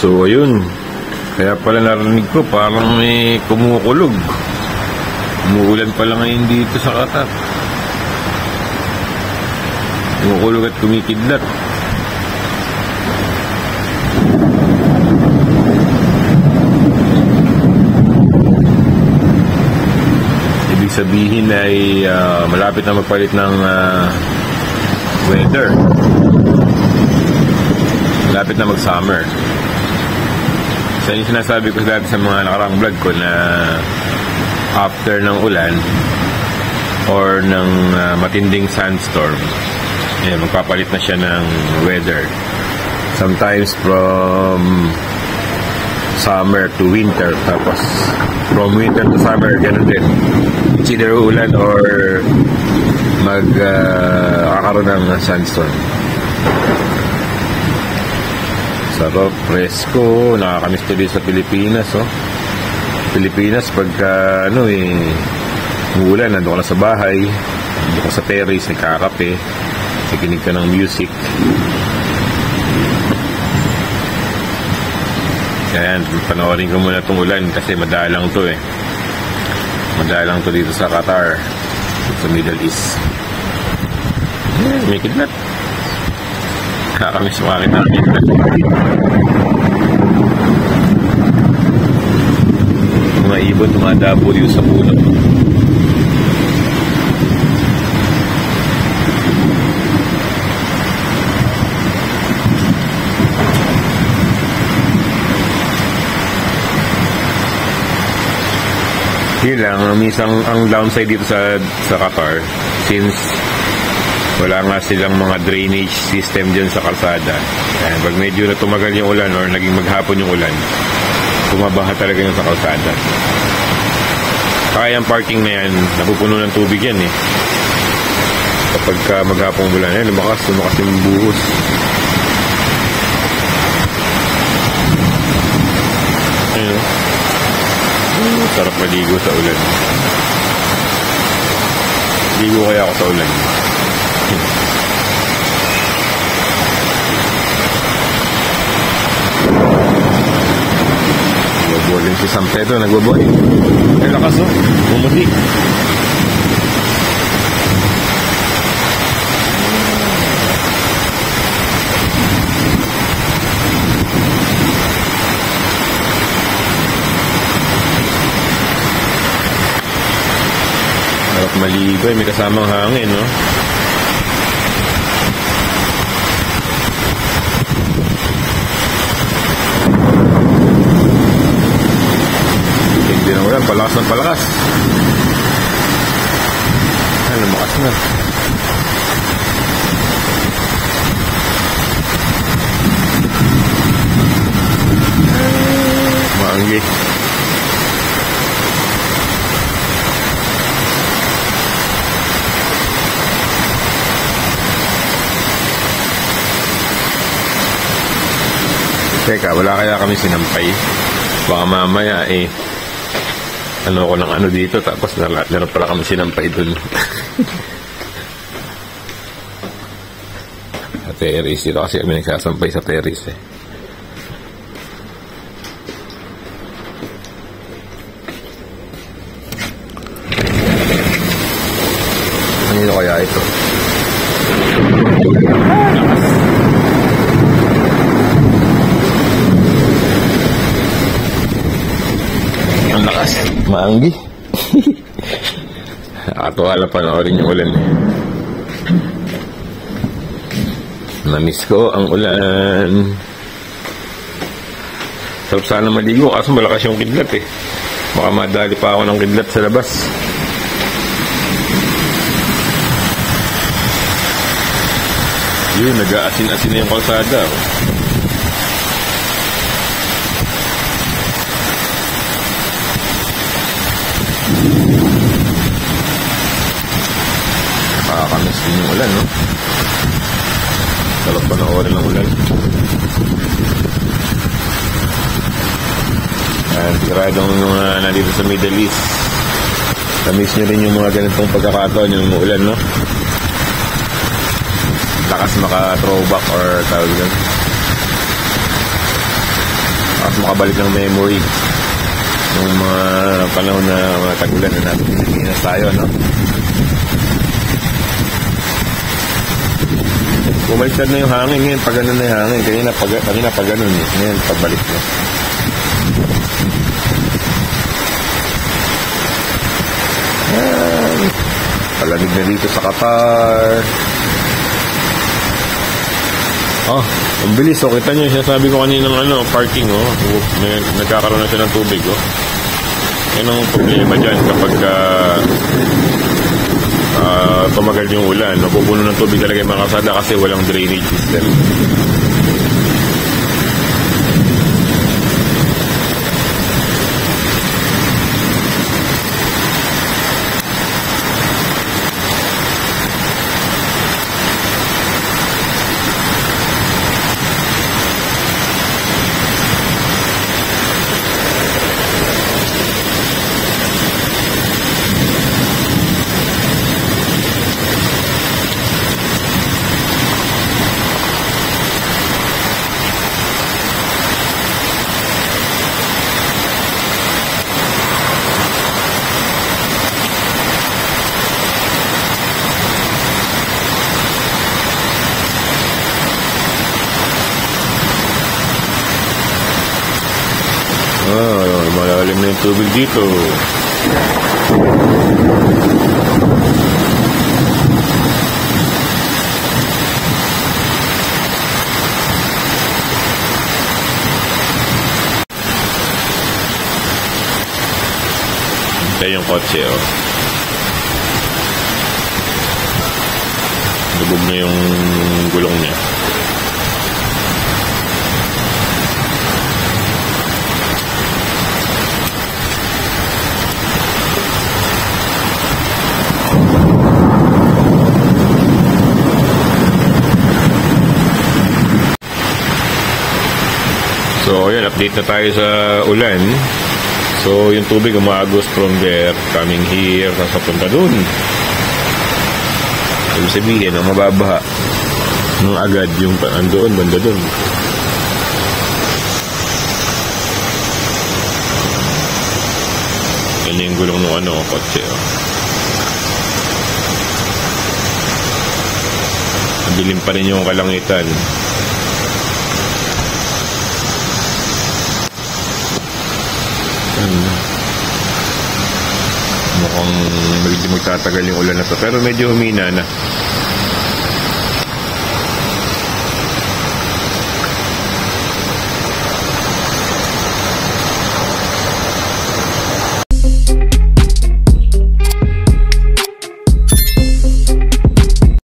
So ayun, kaya pala narinig ko parang may kumukulog. Umuulan pala ngayon dito sa Qatar. Kumukulog at kumikidlat. Ibig sabihin ay malapit na magpalit ng weather. Malapit na mag-summer. So yung sinasabi ko dati sa mga nakarang vlog ko na after ng ulan or ng matinding sandstorm, magpapalit na siya ng weather. Sometimes from summer to winter, tapos from winter to summer, ganun din. It's either ulan or kakaroon ng sandstorm. Sarap, presko, nakakamiss tuloy sa Pilipinas, oh. Pilipinas, pagka, umuulan, nandun ka na sa bahay, nandun ka sa terrace, nagkakape, nakikinig ka ng music. Ayan, panoorin ko muna itong ulan kasi madalang to eh. Madalang to dito sa Qatar, sa Middle East. May kidnap. Nakakamiss makakita ng kidnap. Mga ibon, mga W sa puno. Yun lang, minsan ang downside dito sa Qatar, since wala nga silang mga drainage system dyan sa kalsada. Ayan, pag medyo na tumagal yung ulan or naging maghapon yung ulan, bumabaha talaga yun sa kalsada. Kaya ang parking na yan, napupuno ng tubig yan eh. Kapag maghapong ulan, ayan, lumakas yung buhos. Ayun, sarap maligo sa ulan. Ligo kaya ako sa ulan. Nagboboling si San Pedro, nagboboling. Ay lakas o, bumuti. Harap maligo, may kasamang hangin, no? Hindi na ulan, palakas ng palakas. Ay, lumakas na. Maanggi. Teka, wala kaya kami sinampay. Baka mamaya ano ko ng ano dito, tapos naroon pala kami sinampay dun. Sa terrace dito kasi kami nagsasampay sa terrace eh. Ano kaya ito? Ang lakas, maanggi. Nakatuwa lang panoorin yung ulan eh. Namiss ko ang ulan. Sarap sana maligo kaso malakas yung kidlat eh. Baka madali pa ako ng kidlat sa labas. Yun, nag-aasin-asin na yung kalsada oh. Nakakamiss din yung ulan, no? Sarap panoorin ng ulan. Siguradong nandito sa Middle East, namiss nyo rin yung mga ganitong pagkakataon, yung ulan, no? lakas maka-throwback or tawag doon. Lakas makabalik ng memory ng mga panahon na mga tag-ulan na natin Pilipinas tayo, no? Bumaliktad na yung hangin ngayon, pag ganun na yung hangin. Kanina pag ganun, ngayon pagbalik na. Palamig na dito sa Qatar. Ang bilis. So, kita nyo, sinasabi ko kaninang parking, nagkakaroon na siya ng tubig, Yan ang problema dyan kapag tumagal yung ulan. Napupuno ng tubig talaga yung mga kasada kasi walang drainage system. Malalim na yung tubig dito. Ito yung kotse, Lubog na yung gulong niya. So, ayan, update na tayo sa ulan. So, yung tubig umagos from there, coming here, tapos papunta dun. Ibig sabihin, ang mababaha nung agad yung andoon, banda dun. Yan yung gulong ng kotse. Dilim pa rin yung kalangitan. Mukhang medyo magtatagal yung ulan na to, pero medyo humina na.